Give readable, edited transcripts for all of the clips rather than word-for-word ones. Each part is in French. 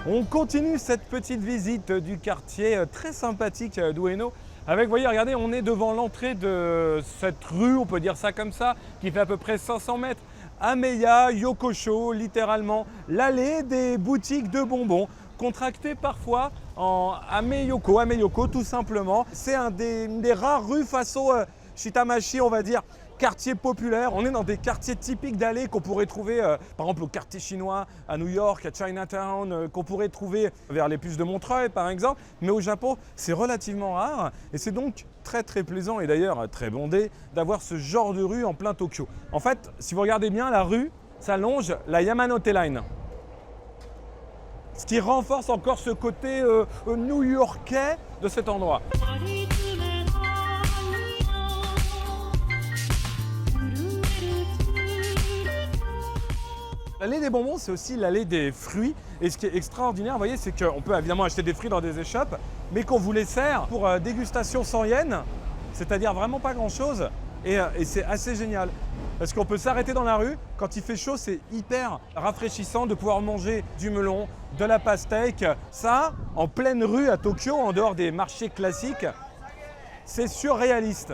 On continue cette petite visite du quartier très sympathique d'Ueno. Avec, vous voyez, regardez, on est devant l'entrée de cette rue, on peut dire ça comme ça, qui fait à peu près 500 mètres. Ameya Yokosho, littéralement, l'allée des boutiques de bonbons, contractée parfois en Ameyoko tout simplement. C'est une des rares rues façon Shitamashi, on va dire, quartier populaire. On est dans des quartiers typiques d'allées qu'on pourrait trouver, par exemple, au quartier chinois, à New York, à Chinatown, qu'on pourrait trouver vers les puces de Montreuil, par exemple. Mais au Japon, c'est relativement rare et c'est donc très très plaisant et d'ailleurs très bondé d'avoir ce genre de rue en plein Tokyo. En fait, si vous regardez bien, la rue, ça longe la Yamanote Line. Ce qui renforce encore ce côté new-yorkais de cet endroit. L'allée des bonbons, c'est aussi l'allée des fruits. Et ce qui est extraordinaire, vous voyez, c'est qu'on peut évidemment acheter des fruits dans des échoppes, mais qu'on vous les sert pour dégustation sans yen, c'est-à-dire vraiment pas grand-chose. Et c'est assez génial. Parce qu'on peut s'arrêter dans la rue, quand il fait chaud, c'est hyper rafraîchissant de pouvoir manger du melon, de la pastèque. Ça, en pleine rue à Tokyo, en dehors des marchés classiques, c'est surréaliste.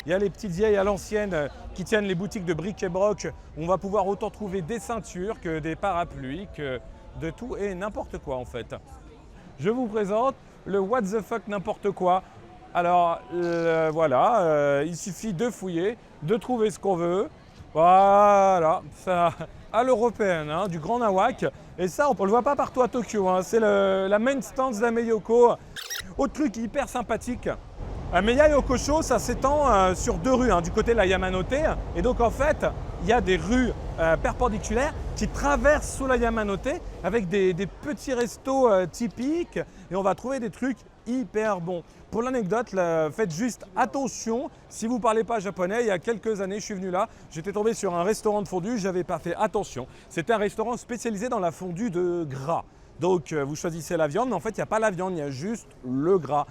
Il y a les petites vieilles à l'ancienne qui tiennent les boutiques de bric et broc. On va pouvoir autant trouver des ceintures que des parapluies, que de tout et n'importe quoi en fait. Je vous présente le what the fuck n'importe quoi. Alors voilà, il suffit de fouiller, de trouver ce qu'on veut. Voilà, ça à l'européenne, hein, du Grand Nawak. Et ça, on ne le voit pas partout à Tokyo, hein. C'est la main stance d'Ameyoko. Autre truc hyper sympathique. Ameya Yokosho, ça s'étend sur deux rues, hein, du côté de la Yamanote. Et donc en fait, il y a des rues perpendiculaires qui traversent sous la Yamanote avec des petits restos typiques. Et on va trouver des trucs hyper bons. Pour l'anecdote, faites juste attention, si vous ne parlez pas japonais, il y a quelques années, je suis venu là, j'étais tombé sur un restaurant de fondue, je n'avais pas fait attention. C'était un restaurant spécialisé dans la fondue de gras. Donc vous choisissez la viande, mais en fait, il n'y a pas la viande, il y a juste le gras.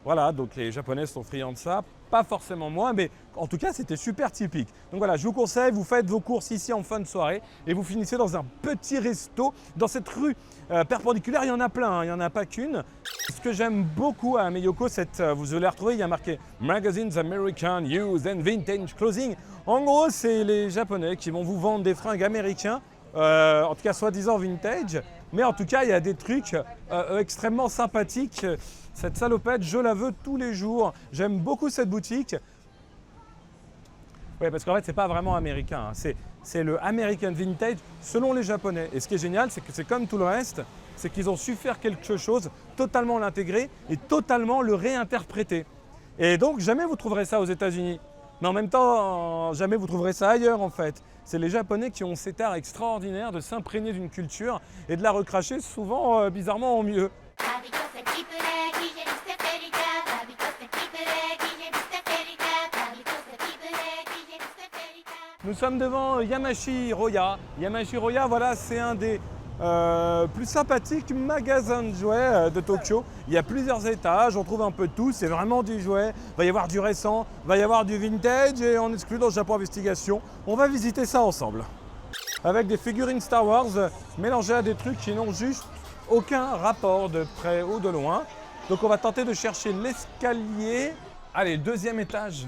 Voilà, donc les Japonais sont friands de ça, pas forcément moi, mais en tout cas c'était super typique. Donc voilà, je vous conseille, vous faites vos courses ici en fin de soirée et vous finissez dans un petit resto. Dans cette rue perpendiculaire, il y en a plein, hein, il n'y en a pas qu'une. Ce que j'aime beaucoup à Ameyoko, vous allez retrouver, il y a marqué Magazines American Used and Vintage Clothing. En gros, c'est les Japonais qui vont vous vendre des fringues américains, en tout cas soi-disant vintage, mais en tout cas il y a des trucs extrêmement sympathiques. Cette salopette, je la veux tous les jours. J'aime beaucoup cette boutique. Oui, parce qu'en fait, ce n'est pas vraiment américain. Hein. C'est le American Vintage selon les Japonais. Et ce qui est génial, c'est que c'est comme tout le reste, c'est qu'ils ont su faire quelque chose, totalement l'intégrer et totalement le réinterpréter. Et donc, jamais vous trouverez ça aux États-Unis. Mais en même temps, jamais vous trouverez ça ailleurs en fait. C'est les Japonais qui ont cet art extraordinaire de s'imprégner d'une culture et de la recracher souvent bizarrement en mieux. Nous sommes devant Yamashi Roya. Yamashi Roya, voilà, c'est un des plus sympathiques magasins de jouets de Tokyo. Il y a plusieurs étages, on trouve un peu de tout, c'est vraiment du jouet. Il va y avoir du récent, il va y avoir du vintage et on exclut dans le Japon Investigation. On va visiter ça ensemble. Avec des figurines Star Wars mélangées à des trucs qui n'ont juste aucun rapport de près ou de loin. Donc on va tenter de chercher l'escalier. Allez, deuxième étage.